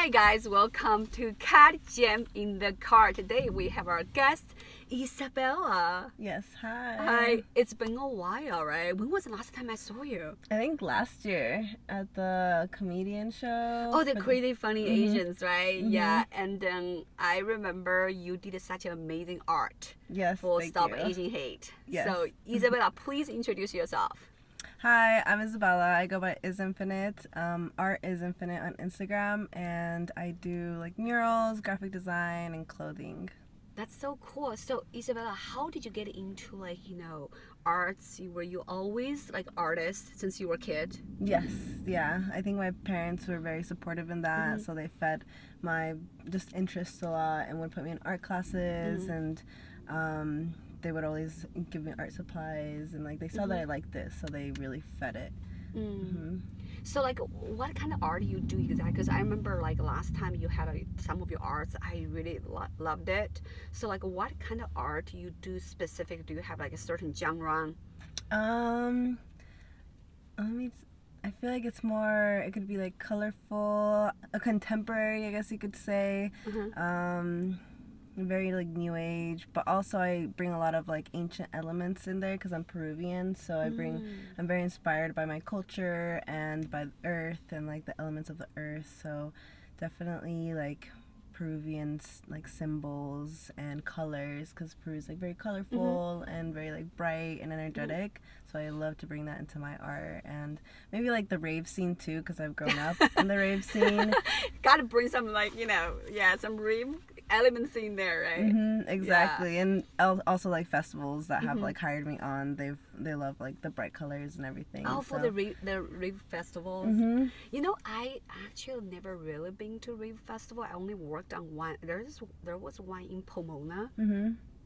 Hi guys, welcome to Cat Jam in the Car. Today we have our guest, Isabella. Yes, hi. Hi, it's been a while, right? When was the last time I saw you? I think last year at the comedian show. Oh, the Crazy Funny Asians, right? Mm-hmm. Yeah, and then I remember you did such amazing art Yes, for thank Stop you. Asian Hate. Yes. So, Isabella, please introduce yourself. Hi, I'm Isabella. I go by Is Infinite. Art is Infinite on Instagram, and I do like murals, graphic design, and clothing. That's so cool. So, Isabella, how did you get into arts? Were you always like artist since you were a kid? Yes, yeah. I think my parents were very supportive in that, so they fed my just interests a lot and would put me in art classes and they would always give me art supplies and like they saw that I liked this, so they really fed it. So what kind of art do you do exactly? Because I remember last time you had some of your arts, I really loved it. So what kind of art do you do specific? Do you have a certain genre? I feel like it's more, it could be like colorful, a contemporary, I guess you could say. Very like new age, but also I bring a lot of like ancient elements in there because I'm Peruvian, so I'm very inspired by my culture and by the earth and like the elements of the earth, so definitely like Peruvian like symbols and colors, because Peru is like very colorful and very like bright and energetic, so I love to bring that into my art. And maybe like the rave scene too, because I've grown up in the rave scene. Gotta bring some some rave elements in there, right? Exactly. Yeah. And also like festivals that have like hired me on, they love like the bright colors and everything. Oh, for the rave festivals. I actually never really been to rave festival. I only worked on one. There was one in Pomona.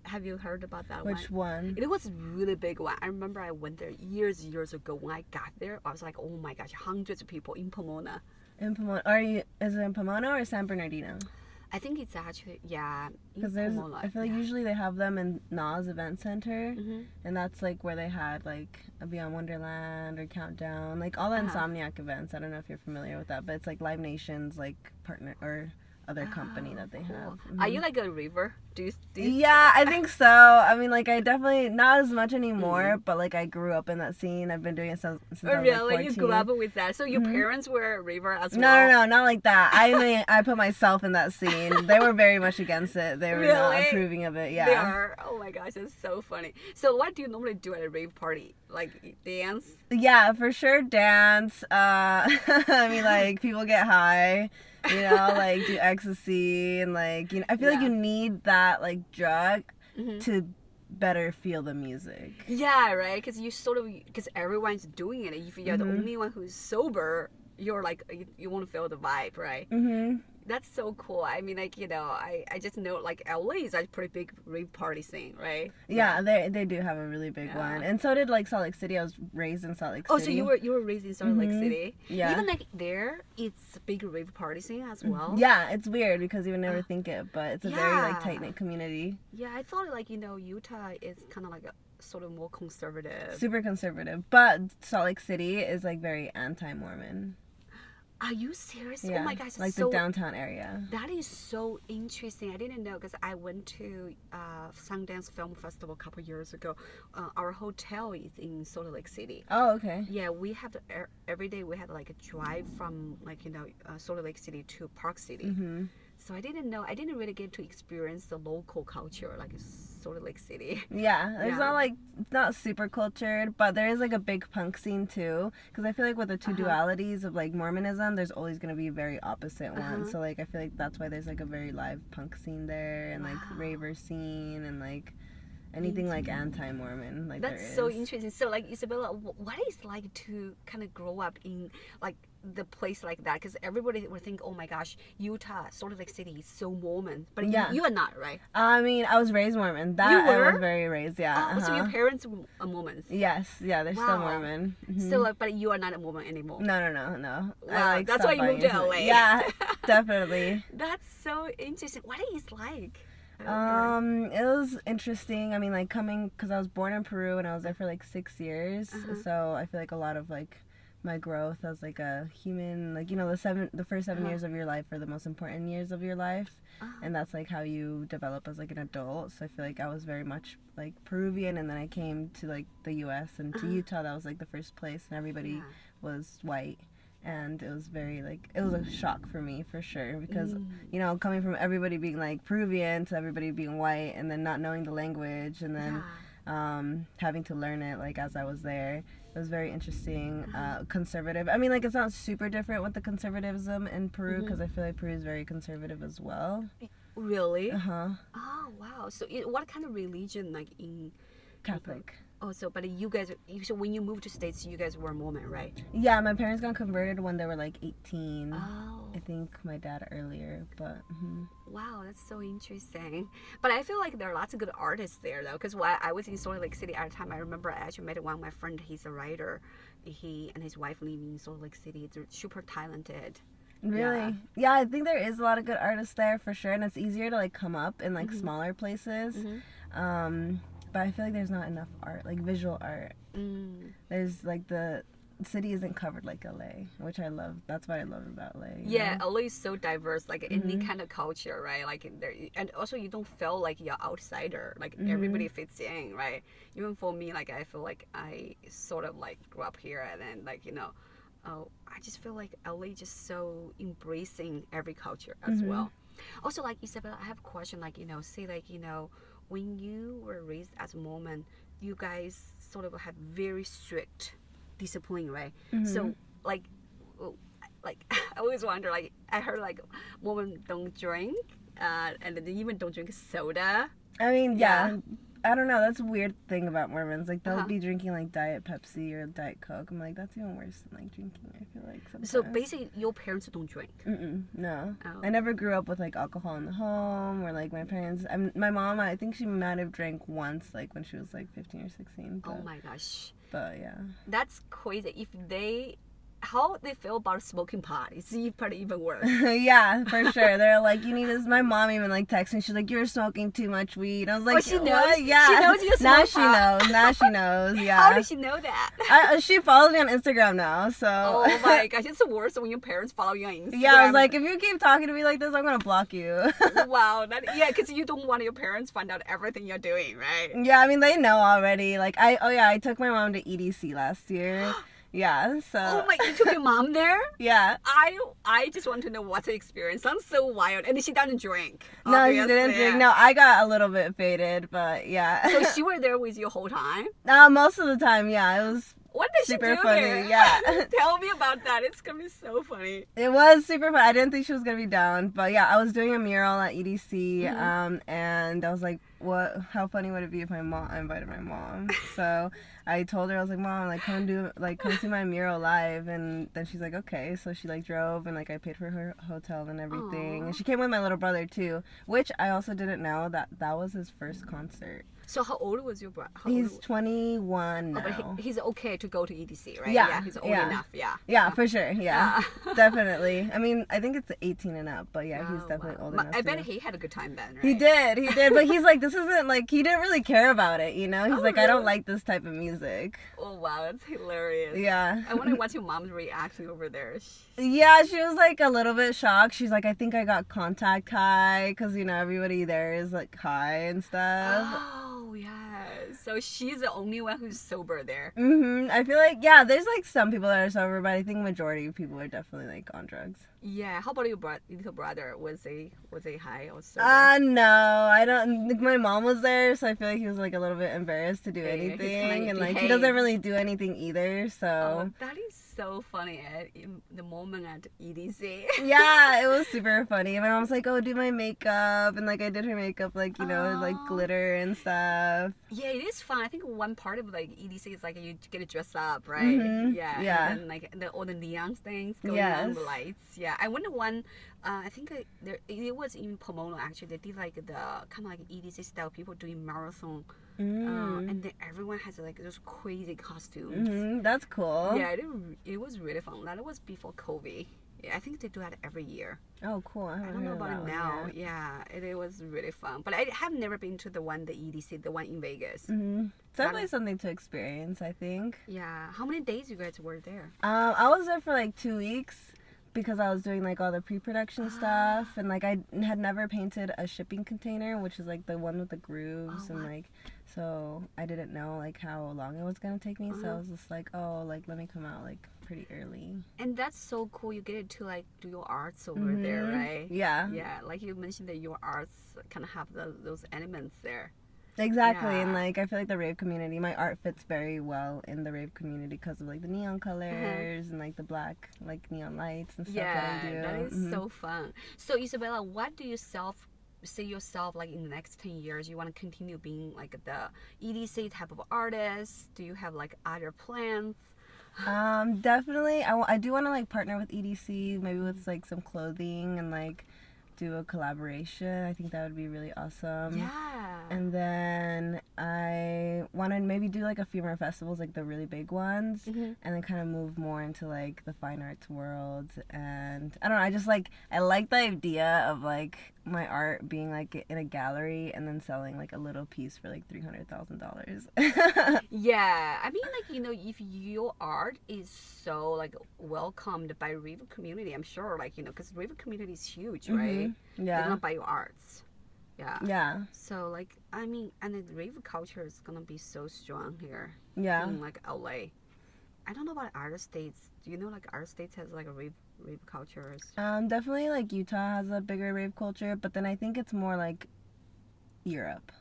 Have you heard about that one? Which one? It was a really big one. I remember I went there years ago. When I got there, I was like, oh my gosh, hundreds of people in Pomona. In Pomona? Is it in Pomona or San Bernardino? I think it's actually, because I feel like usually they have them in Nas Event Center, and that's like where they had like a Beyond Wonderland or Countdown, like all the Insomniac events. I don't know if you're familiar with that, but it's like Live Nation's like partner or other company that they have. Are you like a raver? Do you Yeah, I think so. I mean, like I definitely not as much anymore, but like I grew up in that scene. I've been doing it since I was like 14. You grew up with that? So your parents were a raver as well? No, not like that. I mean, I put myself in that scene. They were very much against it. They were not approving of it. Yeah. They are. Oh my gosh, it's so funny. So what do you normally do at a rave party? Like dance? Yeah, for sure dance. I mean, like people get high. Like do ecstasy and like I feel like you need that like drug to better feel the music. Yeah, right. Because everyone's doing it. If you're the only one who's sober, you're like you want to feel the vibe, right? That's so cool. I mean, I just know like LA is a pretty big rave party scene, right? Yeah, they do have a really big one, and so did like Salt Lake City. I was raised in Salt Lake City. Oh, so you were raised in Salt Lake City? Yeah. Even like there, it's a big rave party scene as well. Yeah, it's weird because you would never think it, but it's a very like tight knit community. Yeah, I thought Utah is kind of like a sort of more conservative. Super conservative, but Salt Lake City is like very anti-Mormon. Are you serious? Yeah, oh my gosh, like the downtown area. That is so interesting. I didn't know because I went to Sundance Film Festival a couple years ago. Our hotel is in Salt Lake City. Oh, okay. Yeah, we have every day we had like a drive from Salt Lake City to Park City. So I didn't really get to experience the local culture like Salt Lake City. Yeah, it's not super cultured, but there is like a big punk scene too. Because I feel like with the two dualities of like Mormonism, there's always gonna be a very opposite one. So like I feel like that's why there's like a very live punk scene there and like raver scene and like anything like anti-Mormon. Like that's so interesting. So like Isabella, what is it like to kind of grow up in like the place like that? Because everybody would think, oh my gosh, Utah, Salt Lake City is so Mormon, but you are not, right? I mean, I was raised Mormon. That you were? I was very raised, yeah. So your parents are Mormons? Yes, yeah, they're still Mormon. So but you are not a Mormon anymore? No. Wow, that's why you moved to LA. Yeah, definitely. That's so interesting. What is it like? It was interesting. I mean, like coming, because I was born in Peru and I was there for like 6 years, so I feel like a lot of like my growth as like a human. Like, you know, the first 7 years of your life are the most important years of your life, and that's like how you develop as like an adult. So I feel like I was very much like Peruvian, and then I came to like the U.S. and to Utah. That was like the first place, and everybody was white. And it was very, like, it was a shock for me, for sure, because, you know, coming from everybody being, like, Peruvian to everybody being white, and then not knowing the language, and then having to learn it, like, as I was there. It was very interesting. Conservative. I mean, like, it's not super different with the conservatism in Peru, because I feel like Peru is very conservative as well. Really? Uh-huh. Oh, wow. So what kind of religion, like, in... Catholic. Oh, so, but you guys, so when you moved to States, you guys were Mormon, right? Yeah, my parents got converted when they were like 18. Oh. I think my dad earlier, but... Wow, that's so interesting. But I feel like there are lots of good artists there, though, because while I was in Salt Lake City at the time, I remember I actually met one of my friends. He's a writer. He and his wife live in Salt Lake City. They're super talented. Really? Yeah, I think there is a lot of good artists there, for sure, and it's easier to, like, come up in, like, smaller places. But I feel like there's not enough art, like visual art. There's like the city isn't covered like LA, which I love. That's what I love about LA. Yeah, LA is so diverse, like any kind of culture, right? Like there, and also you don't feel like you're outsider. Like everybody fits in, right? Even for me, like I feel like I sort of like grew up here, and then like I just feel like LA just so embracing every culture as well. Also, like Isabella, I have a question. Like say like when you were raised as a Mormon, you guys sort of have very strict discipline, right? So, like, I always wonder, like, I heard, like, Mormon don't drink, and they even don't drink soda. I mean, yeah. I don't know. That's a weird thing about Mormons. Like, they'll be drinking, like, Diet Pepsi or Diet Coke. I'm like, that's even worse than, like, drinking, I feel like, sometimes. So, basically, your parents don't drink? No. Oh. I never grew up with, like, alcohol in the home, or, like, my parents... my mom, I think she might have drank once, like, when she was, like, 15 or 16. But, oh, my gosh. But, yeah. That's crazy. If they... How they feel about smoking pot? It's probably even worse. Yeah, for sure. They're like, you need this. My mom even like texted me. She's like, you're smoking too much weed. I was like, oh, she knows. What? Yeah, she knows you smoke pot. Now she knows. Yeah. How did she know that? She follows me on Instagram now. So. Oh my gosh, it's the worst when your parents follow you on Instagram. Yeah, I was like, if you keep talking to me like this, I'm gonna block you. Wow. Because you don't want your parents find out everything you're doing, right? Yeah, I mean they know already. Like I took my mom to EDC last year. Yeah, so... Oh my, you took your mom there? Yeah. I just want to know what's the experience. Sounds so wild. And she doesn't drink. No, obviously. she didn't drink. No, I got a little bit faded, but yeah. So she were there with you the whole time? Most of the time, yeah. It was what did super she do funny, there? Yeah. Tell me about that. It's going to be so funny. It was super fun. I didn't think she was going to be down, but yeah, I was doing a mural at EDC, and I was like, how funny would it be if I invited my mom? So I told her, I was like, Mom, like come see my mural live. And then she's like, okay. So she like drove, and like I paid for her hotel and everything. Aww. And she came with my little brother too, which I also didn't know that was his first concert. So how old was your brother? He's 21 now. But he's okay to go to EDC, right? Yeah, he's old enough. Yeah, for sure. Yeah, definitely. I mean, I think it's 18 and up, but yeah, he's definitely old enough. I bet he had a good time then, right? He did. But he's like, this isn't like, he didn't really care about it, you know? He's like, really? I don't like this type of music. Oh wow, that's hilarious. Yeah. I wonder what's your mom's reaction over there. Yeah, she was like a little bit shocked. She's like, I think I got contact high, because everybody there is like high and stuff. Oh yeah. So she's the only one who's sober there. I feel like, yeah, there's like some people that are sober, but I think majority of people are definitely like on drugs. Yeah. How about your little brother? Was he high or sober? No, I don't. My mom was there, so I feel like he was like a little bit embarrassed to do anything, and like he doesn't really do anything either. So that is so funny at the moment at EDC. Yeah, it was super funny. My mom's like, "Oh, do my makeup," and like I did her makeup, like like glitter and stuff. Yeah, it is fun. I think one part of like EDC is like you get to dress up, right? Yeah. And then, like all the neon things going on, the lights. Yeah, I went to one. I think it was in Pomona actually. They did like the kind of like EDC style people doing marathon. And then everyone has like those crazy costumes. That's cool. Yeah, it was really fun. That was before COVID. I think they do that every year. Oh, cool. I I haven't don't know heard of about that it one now. yet. Yeah, it was really fun. But I have never been to the EDC, the one in Vegas. It's definitely something to experience, I think. Yeah. How many days you guys were there? I was there for like 2 weeks because I was doing like all the pre-production stuff, and like I had never painted a shipping container, which is like the one with the grooves, and like so I didn't know like how long it was gonna take me, so I was just like, oh, like let me come out like pretty early. And that's so cool. You get to like do your arts over there, right? Yeah. Yeah, like you mentioned that your arts kind of have those elements there. Exactly, Yeah. and like I feel like the rave community, my art fits very well in the rave community because of like the neon colors and like the black like neon lights and stuff that I do. That is so fun. So Isabella, what do you see yourself like in the next 10 years? You want to continue being like the EDC type of artist? Do you have like other plans? Definitely. I do want to like partner with EDC, maybe with like some clothing and like do a collaboration. I think that would be really awesome. Yeah. And then I want to maybe do like a few more festivals, like the really big ones, and then kind of move more into like the fine arts world. And I don't know, I like the idea of like my art being like in a gallery and then selling like a little piece for like $300,000. Yeah, I mean, like, if your art is so like welcomed by River community, I'm sure, like, because River community is huge, right? They're Yeah. gonna buy your arts. Yeah. Yeah. So like, I mean, and the rave culture is gonna be so strong here Yeah. in like LA. I don't know about other states. Do you know like other states has like a rave cultures? Definitely like Utah has a bigger rave culture, but then I think it's more like Europe.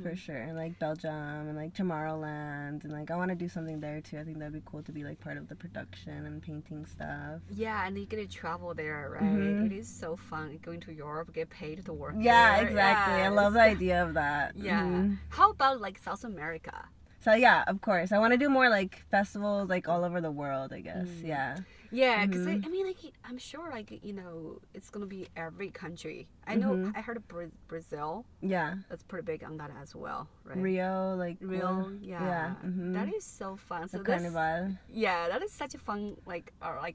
For sure, like Belgium and like Tomorrowland, and like I want to do something there too. I think that'd be cool to be like part of the production and painting stuff. Yeah, and you get to travel there, right? It is so fun going to Europe, get paid to work Yeah, there. exactly. Yeah, I love the idea of that. Yeah. How about like South America? So yeah, of course, I want to do more like festivals like all over the world, I guess. Yeah. Yeah, because I mean, like, I'm sure, like, it's gonna be every country. I know, I heard of Brazil. Yeah. That's pretty big on that as well, right? Rio, like Rio, yeah. That is so fun. So The that's carnival. yeah, that is such a fun like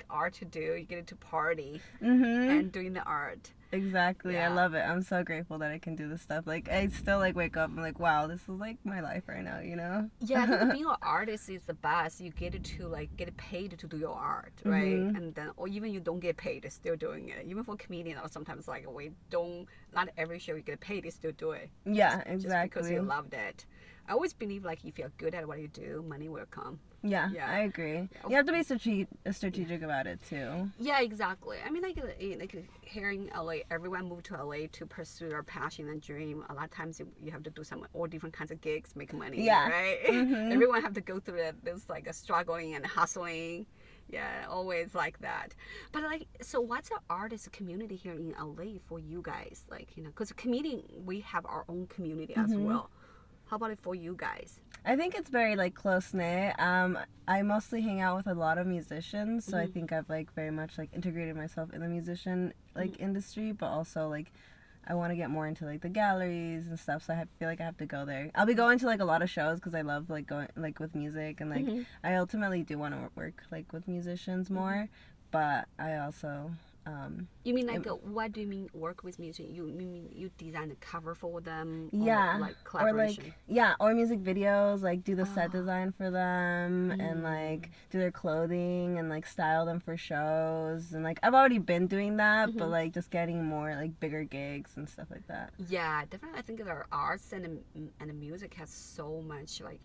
art to do. You get to party and doing the art. Exactly. Yeah. I love it. I'm so grateful that I can do this stuff. Like I still like wake up. I'm like, wow, this is like my life right now. You know? Yeah, I think being an artist is the best. You get paid to do your art, right? And then, or even you don't get paid, still doing it. Even for comedian, or sometimes like not every show you get paid, you still do it. Yeah, Just exactly. because you loved it. I always believe like if you're good at what you do, money will come. Yeah, Yeah. I agree. You have to be strategic about it too. Yeah, exactly. I mean, like here in LA, everyone moved to LA to pursue their passion and dream. A lot of times you have to do all different kinds of gigs, make money. Yeah. Right. Everyone have to go through this like a struggling and hustling. Yeah, always like that. But like, so what's the artist community here in LA for you guys? Like, because comedian, we have our own community as well. How about it for you guys? I think it's very like close knit. I mostly hang out with a lot of musicians, so I think I've like very much like integrated myself in the musician like industry, but also like I want to get more into like the galleries and stuff. So I feel like I have to go there. I'll be going to like a lot of shows because I love like going like with music, and like I ultimately do want to work like with musicians more, but I also. You mean like what do you mean work with music? You mean you design a cover for them? Yeah, or like collaboration. Or music videos, like do the set design for them and like do their clothing and like style them for shows, and like I've already been doing that, but like just getting more like bigger gigs and stuff like that. Yeah, definitely. I think our arts and the music has so much like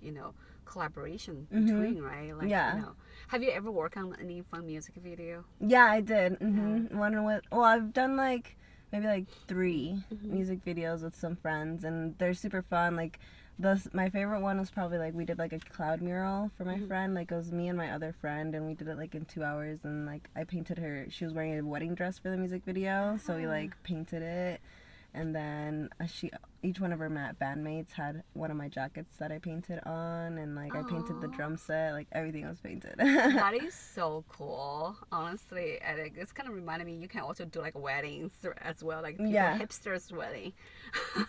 collaboration between, right? Like, have you ever worked on any fun music video? Yeah, I did. I've done like maybe like 3 music videos with some friends, and they're super fun. Like my favorite one was probably like we did like a cloud mural for my friend. Like it was me and my other friend, and we did it like in 2 hours, and like I painted her. She was wearing a wedding dress for the music video, so we like painted it. And then each one of her bandmates had one of my jackets that I painted on, and like I painted the drum set, like everything was painted. That is so cool, honestly. And it's kind of reminded me you can also do like weddings as well, like people hipsters wedding.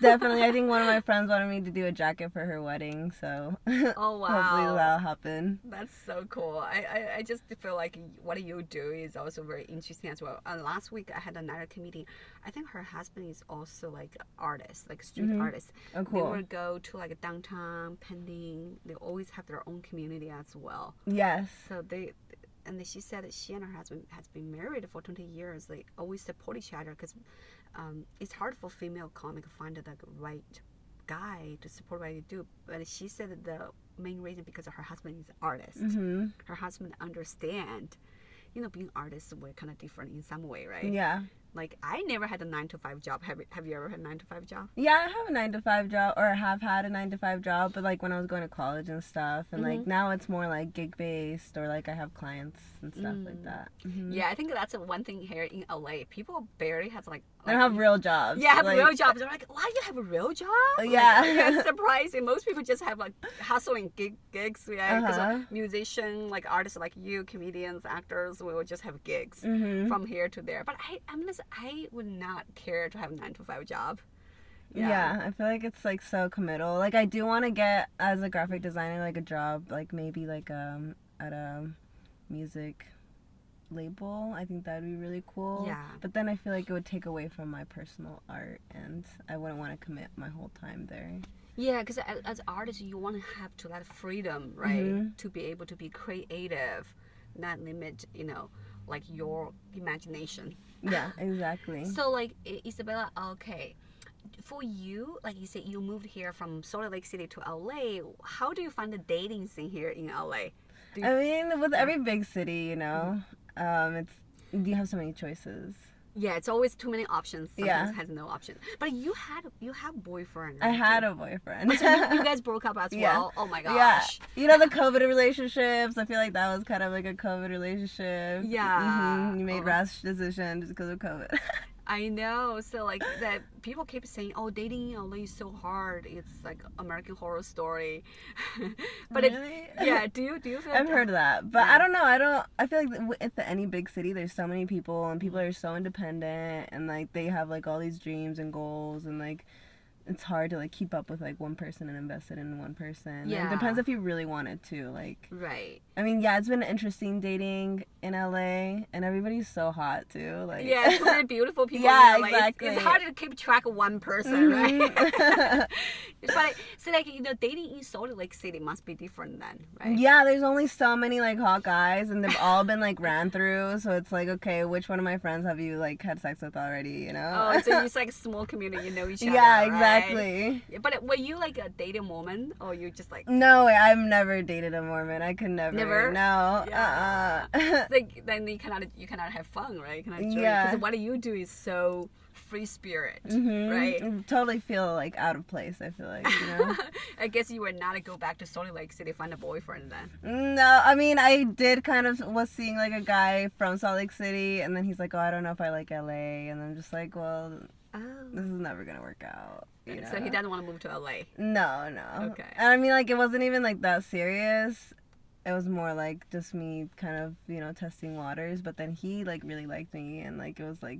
Definitely, I think one of my friends wanted me to do a jacket for her wedding, so oh wow, hopefully that'll happen. That's so cool. I just feel like what you do is also very interesting as well. Last week I had another comedian. I think her husband is also like an artist, like street artist. Oh, cool. They would go to like a downtown pending. They always have their own community as well. Yes. So she said that she and her husband has been married for 20 years. They always support each other because it's hard for female comic to find the right guy to support what they do. But she said that the main reason because her husband is an artist. Her husband understand, being artists we're kind of different in some way, right? Yeah. Like I never had a 9-to-5 job. Have you ever had a 9-to-5 job? Yeah, I have a 9-to-5 job, or have had a 9-to-5 job, but like when I was going to college and stuff, and like now it's more like gig based, or like I have clients and stuff like that. Yeah, I think that's one thing here in LA. People barely have like they don't have real jobs. Yeah, have real jobs. They're like, why you have a real job? Yeah. Like, it's surprising. Most people just have like hustling gigs, yeah. Because musician, like artists like you, comedians, actors, we will just have gigs from here to there. But I would not care to have a 9-to-5 job. Yeah, I feel like it's like so committal. Like I do want to get as a graphic designer like a job, like maybe like at a music label. I think that would be really cool. Yeah. But then I feel like it would take away from my personal art, and I wouldn't want to commit my whole time there. Yeah, because as artists, you want to have to that freedom, right? To be able to be creative, not limit, like your imagination. Yeah, exactly. So like Isabella, okay, for you, like you said, you moved here from Salt Lake City to LA. How do you find the dating scene here in LA? I mean, with every big city, you have so many choices. Yeah, it's always too many options. Sometimes has no option. But you have boyfriend. Right? I had a boyfriend. So you guys broke up as well. Oh my gosh. Yeah. The COVID relationships. I feel like that was kind of like a COVID relationship. Yeah. You made rash decisions because of COVID. I know. So like that people keep saying, "Oh, dating in LA is so hard. It's like American Horror Story." But really? Do you feel? I've heard that, but I don't know. I feel like at any big city, there's so many people, and people are so independent, and like they have like all these dreams and goals, and like it's hard to like keep up with like one person and invest it in one person. Yeah. It depends if you really wanted to. Like. Right. I mean, yeah, it's been interesting dating in LA, and everybody's so hot too. Like. Yeah, so many beautiful people. Yeah, in LA. exactly. It's hard to keep track of one person, right? But so like dating in Salt Lake City must be different then, right? Yeah, there's only so many like hot guys, and they've all been like ran through. So it's like, okay, which one of my friends have you like had sex with already? Oh, so it's like a small community, you know each other. Yeah, right? Exactly. But were you like a dating Mormon, or you just like? No, I've never dated a Mormon. I could never. Never. No. Yeah. Like then you cannot have fun, right? You cannot enjoy. Yeah. Because what you do is so free spirit, right? I totally feel like out of place. I feel like, I guess you were not to go back to Salt Lake City to find a boyfriend then. No, I mean I did kind of was seeing like a guy from Salt Lake City, and then he's like, oh, I don't know if I like LA, and I'm just like, well, this is never gonna work out. So he doesn't want to move to LA. No. Okay. And I mean, like, it wasn't even like that serious. It was more like just me kind of, testing waters. But then he like really liked me, and like it was like,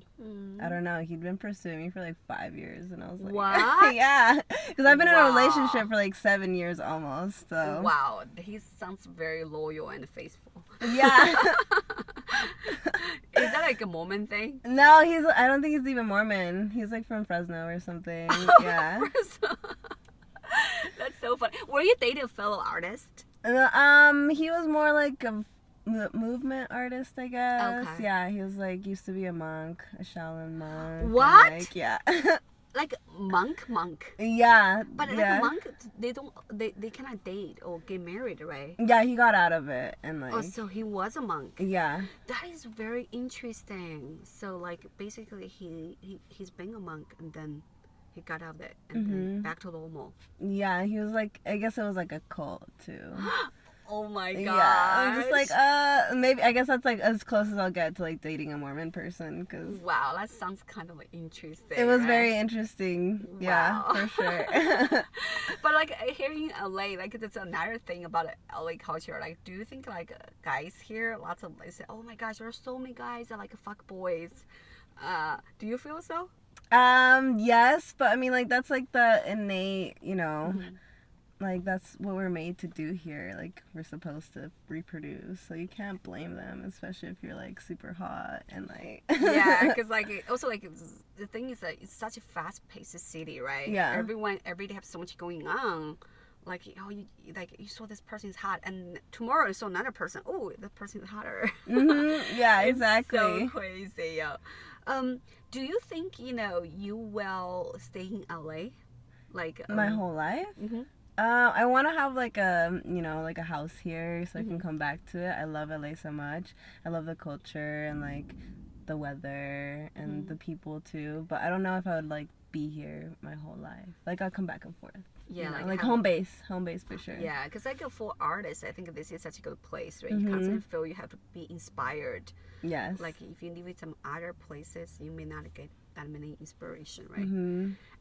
I don't know, he'd been pursuing me for like 5 years, and I was like, what? Yeah, because I've been in a relationship for like 7 years almost. So wow, he sounds very loyal and faithful. Yeah. Is that like a Mormon thing? No, I don't think he's even Mormon. He's like from Fresno or something. Yeah. Fresno. That's so funny. Were you dating a fellow artist? He was more like a movement artist, I guess. Okay. Yeah, he was like used to be a monk, a Shaolin monk. What? Like, yeah. Like monk. Yeah. But like a monk, they cannot date or get married, right? Yeah, he got out of it and like. Oh, so he was a monk. Yeah. That is very interesting. So like basically he's being a monk, and then he got out of it and then back to normal. Yeah, he was like, I guess it was like a cult too. Oh my god. Yeah, I'm just like, maybe, I guess that's like as close as I'll get to like dating a Mormon person, because Wow, that sounds kind of interesting. it was right? very interesting. Yeah, Wow. for sure. But like here in LA, like that's another thing about LA culture. Like, do you think like guys here, lots of they say, oh my gosh, there are so many guys that like fuck boys. Do you feel so? Yes, but I mean, like, that's like the innate, Mm-hmm. like, that's what we're made to do here. Like, we're supposed to reproduce, so you can't blame them, especially if you're like super hot and like. Yeah, because like also like the thing is that it's such a fast-paced city, right? Yeah. Everyone every day have so much going on. Like, oh, you saw this person is hot, and tomorrow you saw another person. Oh, the person is hotter. Yeah, It's exactly. so crazy. Yeah. Do you think you will stay in LA? Like My whole life. Mm-hmm. I want to have like like a house here so I can come back to it. I love LA so much. I love the culture and like the weather and the people too. But I don't know if I would like be here my whole life. Like, I'll come back and forth. Yeah, like home base for sure. Yeah, because like for artists, I think this is such a good place, right? You constantly feel you have to be inspired. Yes. Like if you live in some other places, you may not get that many inspiration, right?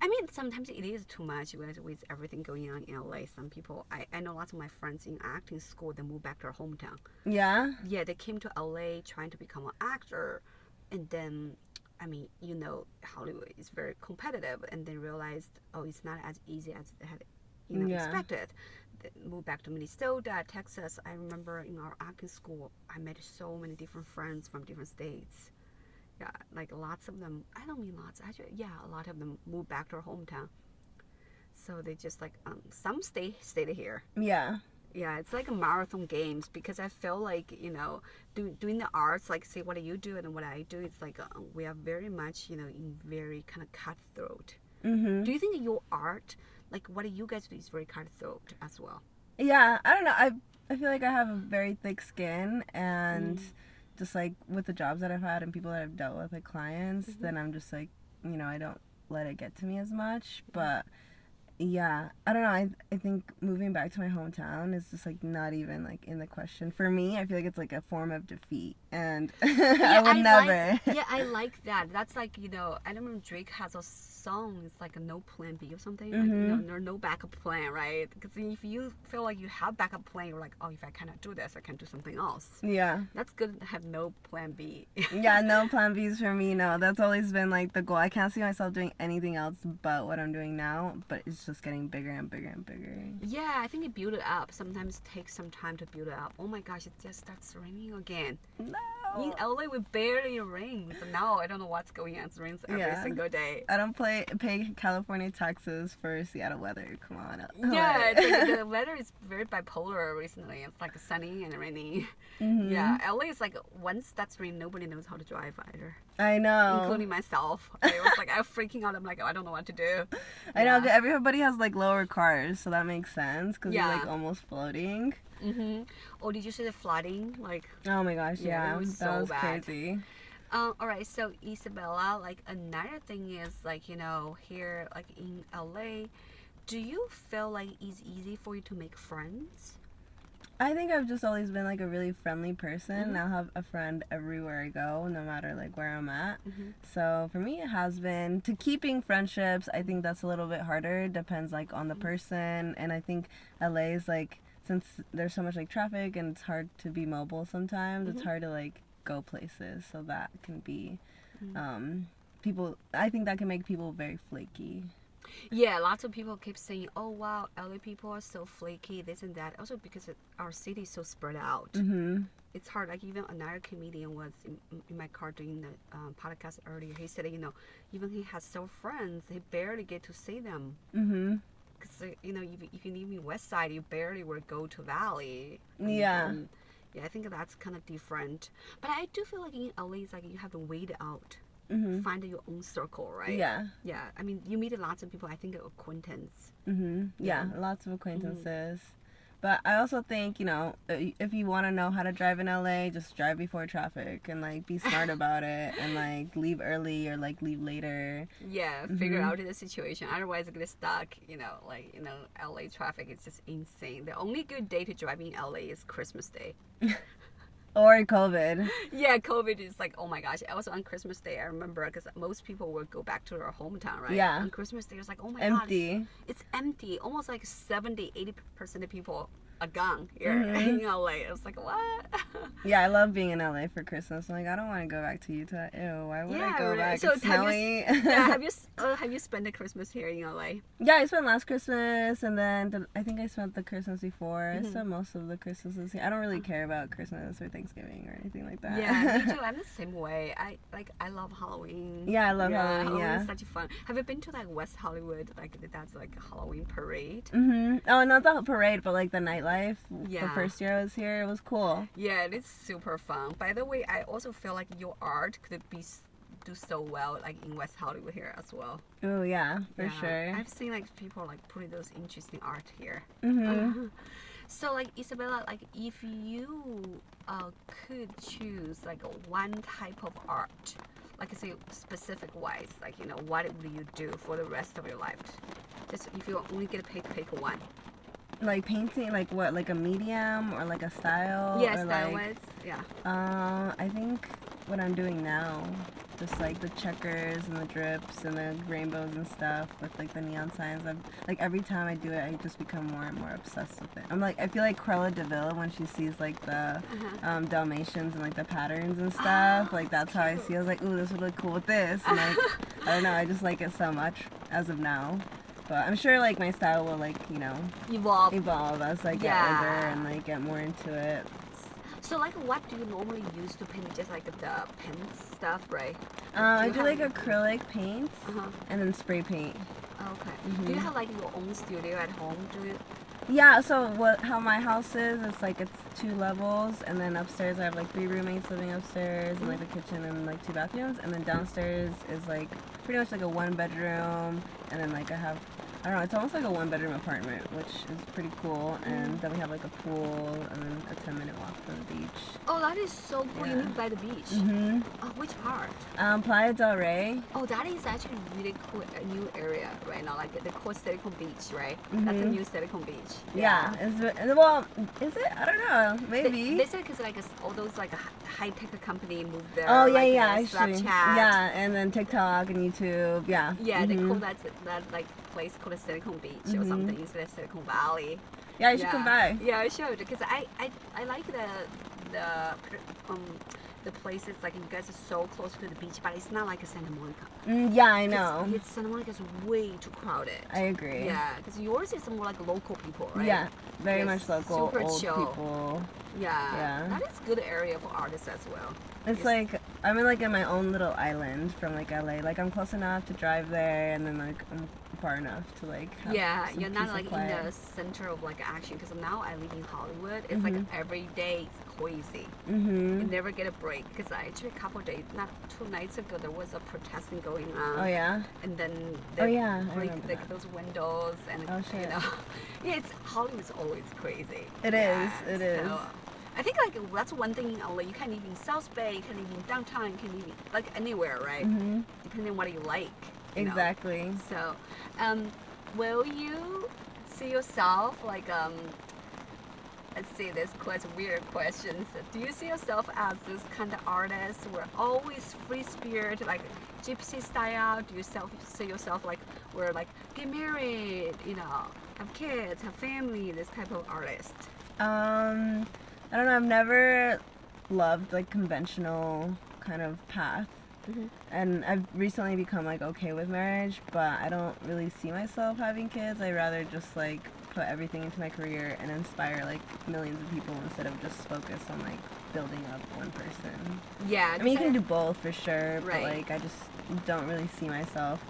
I mean, sometimes it is too much with everything going on in LA. Some people, I know lots of my friends in acting school, they moved back to their hometown. Yeah. Yeah, they came to LA trying to become an actor, and then, I mean, Hollywood is very competitive, and they realized, oh, it's not as easy as they had, expected. They moved back to Minnesota, Texas. I remember in our acting school, I met so many different friends from different states. Yeah, like lots of them. I don't mean lots. Actually, yeah, a lot of them moved back to our hometown. So they just like some stayed here. Yeah. Yeah, it's like a marathon games because I feel like doing the arts, like say what you do and what I do, it's like we are very much in very kind of cutthroat. Do you think your art, like what you guys do, is very cutthroat as well? Yeah, I don't know. I feel like I have a very thick skin, and just like with the jobs that I've had and people that I've dealt with, like clients, then I'm just like, I don't let it get to me as much. But yeah, I don't know. I think moving back to my hometown is just like not even like in the question. For me, I feel like it's like a form of defeat, and I would never. Yeah, I like that. That's like I remember Drake has a song. It's like a no plan B or something. Like, there's no backup plan, right? Because if you feel like you have backup plan, you're like, oh, if I cannot do this, I can do something else. Yeah. That's good to have no plan B. Yeah, no plan Bs for me. No, that's always been like the goal. I can't see myself doing anything else but what I'm doing now. But it's just getting bigger and bigger and bigger. Yeah, I think it build it up. Sometimes it takes some time to build it up. Oh my gosh, it just starts raining again. No. In LA, we barely rains. Now I don't know what's going on. It rains every single day. I don't pay California taxes for Seattle weather. Come on. Yeah, it's like the weather is very bipolar recently. It's like sunny and rainy. Yeah, LA is like once that's rain, nobody knows how to drive either. I know. Including myself. I was like, I'm freaking out. I'm like, oh, I don't know what to do. I know, 'cause everybody has like lower cars, so that makes sense because you're like almost floating. Oh, did you see the flooding? Like, oh my gosh, yeah, it was that so was bad. crazy. All right, so Isabella, like another thing is like here like in LA, do you feel like it's easy for you to make friends? I think I've just always been like a really friendly person. I'll have a friend everywhere I go, no matter like where I'm at. So for me, it has been to keeping friendships. I think that's a little bit harder. Depends like on the person, and I think LA is like, since there's so much like traffic and it's hard to be mobile sometimes. It's hard to like go places, so that can be people. I think that can make people very flaky. Yeah, lots of people keep saying, "Oh wow, LA people are so flaky, this and that." Also because our city is so spread out. It's hard. Like even another comedian was in my car doing the podcast earlier. He said, even he has several friends, he barely get to see them. Because if you live in West Side, you barely would go to Valley. Yeah. Yeah, I think that's kind of different. But I do feel like in LA, it's like you have to wait out. Find your own circle, right? Yeah. Yeah. I mean, you meet lots of people. I think acquaintance. Yeah, lots of acquaintances. But I also think, you know, if you want to know how to drive in LA, just drive before traffic and like be smart about it and like leave early or like leave later. Yeah, figure out the situation. Otherwise, you're gonna stuck. You know, like LA traffic is just insane. The only good day to drive in LA is Christmas Day. Or COVID. Yeah, COVID is like, oh my gosh. Also on Christmas Day, I remember because most people would go back to their hometown, right? Yeah. On Christmas Day, it's like, oh my Empty. god, it's empty. Almost like 70-80% of people are gone here in LA. It was like, what? Yeah, I love being in LA for Christmas. I'm like, I don't want to go back to Utah. Ew, why would I go really. back? So it's snowy. have you spent the Christmas here in LA? Yeah, I spent last Christmas, and then I think I spent the Christmas before. I spent most of the Christmases here. I don't really care about Christmas or Thanksgiving or anything like that. Yeah, me too. I'm the same way. I love Halloween. Yeah, I love Halloween. Yeah, it's such fun. Have you been to like West Hollywood? Like that's like a Halloween parade. Oh, not the parade, but like the nightlife. Yeah. The first year I was here, it was cool. Yeah, it is super fun. By the way, I also feel like your art could do so well like in West Hollywood here as well. Oh yeah, for sure. I've seen like people like putting those interesting art here. So like Isabella, like if you could choose like one type of art, like I say specific wise, like you know what would you do for the rest of your life? Just if you only get to pick one. Like painting, like what, like a medium or like a style? Yeah, or style like, wise. Yeah. I think what I'm doing now, just like the checkers and the drips and the rainbows and stuff with like the neon signs. Like every time I do it, I just become more and more obsessed with it. I feel like Cruella de Vil when she sees like the Dalmatians and like the patterns and stuff. Like that's how I see. I was like, ooh, this would look cool with this. And like, I don't know, I just like it so much as of now. But I'm sure like my style will like, you know, evolve as I get older and like get more into it. So like what do you normally use to paint? Just like the pen stuff, right? I do like acrylic paints and then spray paint. Okay. Do you have like your own studio at home? Yeah, so how my house is, it's like it's 2 levels, and then upstairs I have like 3 roommates living upstairs, and like a kitchen and like 2 bathrooms, and then downstairs is like pretty much like a 1-bedroom, and then like I have, I don't know, it's almost like a 1-bedroom apartment, which is pretty cool, and then we have like a pool, and then a 10-minute walk from the beach. Oh, that is so cool. Yeah. You live by the beach? Oh, which part? Playa del Rey. Oh, that is actually really cool, a new area right now, like the cool Silicon Beach, right? That's a new Silicon Beach. Yeah. Well, is it? I don't know. Maybe. They said because like all those like high-tech company moved there. Oh, yeah, like, yeah, actually. Snapchat. Yeah, and then TikTok and YouTube, yeah. Yeah, they call that like place called Silicon Beach or something instead of Silicon Valley. Yeah, you should come by. Yeah, I should, because I like the places, like you guys are so close to the beach, but it's not like a Santa Monica. Yeah, I know. Santa Monica is way too crowded. I agree. Yeah, because yours is more like local people, right? Yeah, very much local, super old chill. people. Yeah, that is good area for artists as well. It's like I'm in my own little island from like LA. Like I'm close enough to drive there, and then like I'm far enough to like have some you're not peace like and quiet. in the center of like action, because now I live in Hollywood. It's like every day it's crazy. You never get a break, because actually a couple of days, not 2 nights ago, there was a protesting going on. Oh yeah. And then I remember like those windows and shit. you know, it's Hollywood's always crazy. It is. So, I think like that's one thing in LA. You can live in South Bay, you can live in downtown, you can live like anywhere, right? Depending on what you like. You know? Exactly. So, will you see yourself like let's see, this quite weird questions. Do you see yourself as this kind of artist who are always free spirit, like gypsy style? Do you see yourself like we're like get married, you know, have kids, have family, this type of artist? I don't know. I've never loved like conventional kind of path. And I've recently become like okay with marriage, but I don't really see myself having kids. I'd rather just like put everything into my career and inspire like millions of people instead of just focus on like building up one person. Yeah, I mean you can do both for sure, right. but like I just don't really see myself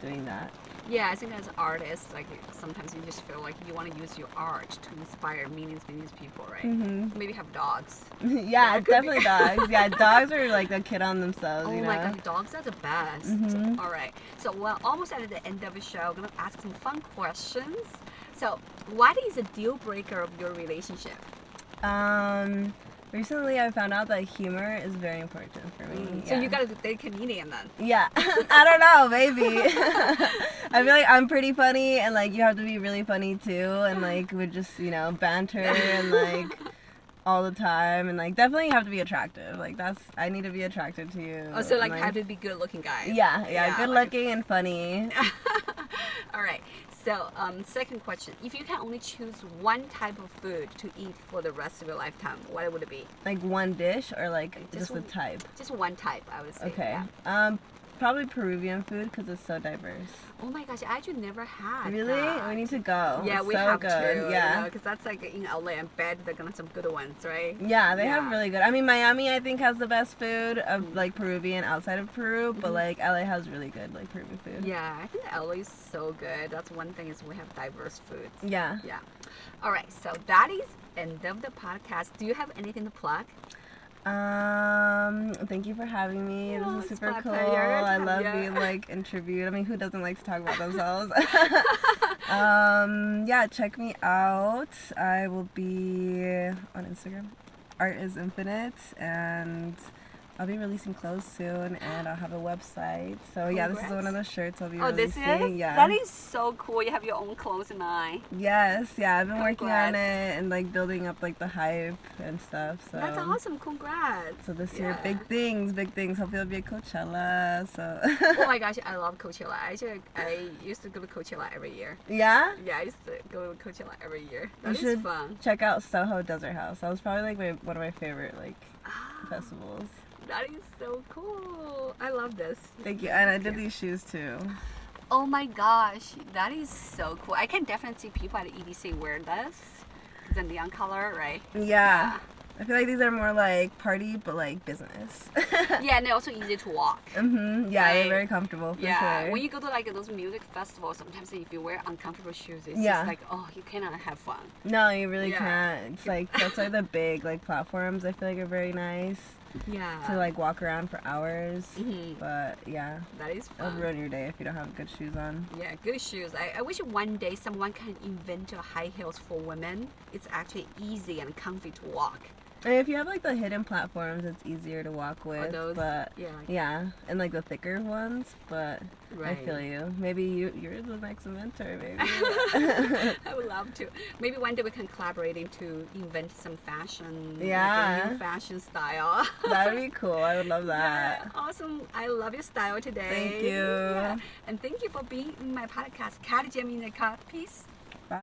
doing that. Yeah, I think as artists, like sometimes you just feel like you want to use your art to inspire millions of people, right? Maybe have dogs. Yeah, definitely dogs. Yeah, dogs are like a kid on themselves. Oh my god, dogs are the best. All right, so we're almost at the end of the show. I'm gonna ask some fun questions. So, what is a deal breaker of your relationship? Recently I found out that humor is very important for me. So you gotta date a comedian then. Yeah. I don't know, maybe. I feel like I'm pretty funny, and like you have to be really funny too, and like we just, banter and like all the time, and like definitely you have to be attractive. Like I need to be attracted to you. Oh, so and, have to be good looking guys. Yeah, good looking and funny. All right. So, second question. If you can only choose one type of food to eat for the rest of your lifetime, what would it be? Like one dish or like just a type? Just one type, I would say. Okay. Yeah. Probably Peruvian food because it's so diverse. Oh my gosh, I actually never had Really? that. We need to go. Yeah, it's we so have good. to. Yeah. Because that's like in LA. I bet they're gonna have some good ones, right? Yeah, they have really good. I mean, Miami I think has the best food of like Peruvian outside of Peru, but like LA has really good like Peruvian food. Yeah, I think LA is so good. That's one thing is we have diverse foods. Yeah. Yeah. All right, so that is end of the podcast. Do you have anything to plug? Thank you for having me. Oh, this is it's super my cool. pleasure to I have love you. being like interviewed. I mean, who doesn't like to talk about themselves? Yeah, check me out. I will be on Instagram. Art is Infinite, and I'll be releasing clothes soon, and I'll have a website. So yeah, this is one of the shirts I'll be releasing. Oh, this is? Yeah. That is so cool. You have your own clothes line. Yes, yeah, I've been working on Congrats. it and like building up like the hype and stuff. So That's awesome. Congrats. So this year, big things. Hopefully it'll be at Coachella. So. Oh my gosh, I love Coachella. I used to go to Coachella every year. Yeah. Yeah, I used to go to Coachella every year. You That is should fun. check out Soho Desert House. That was probably like one of my favorite festivals. That is so cool. I love this. Thank you. And I did these shoes too. Oh my gosh, that is so cool. I can definitely see people at EDC wear this. It's a neon color, right? Yeah. I feel like these are more like party, but like business. Yeah, and they're also easy to walk. Yeah, Right? they're very comfortable for sure. When you go to like those music festivals, sometimes if you wear uncomfortable shoes, it's Yeah. just like, oh, you cannot have fun. No, you really Yeah. can't. It's like that's why the big like platforms I feel like are very nice Yeah. to like walk around for hours. Mhm. But yeah, That is it'll fun. ruin your day if you don't have good shoes on. Yeah, good shoes. I wish one day someone can invent a high heels for women. It's actually easy and comfy to walk. And if you have like the hidden platforms, it's easier to walk with. those? But Yeah, like- yeah, and like the thicker ones. But I Right. feel you. Maybe you're the next inventor. Maybe. I would love to. Maybe one day we can collaborate to invent some fashion. Like Yeah. a new fashion style. That'd be cool. I would love that. Yeah, awesome. I love your style today. Thank you. Yeah. And thank you for being in my podcast. 卡里见面的卡 peace.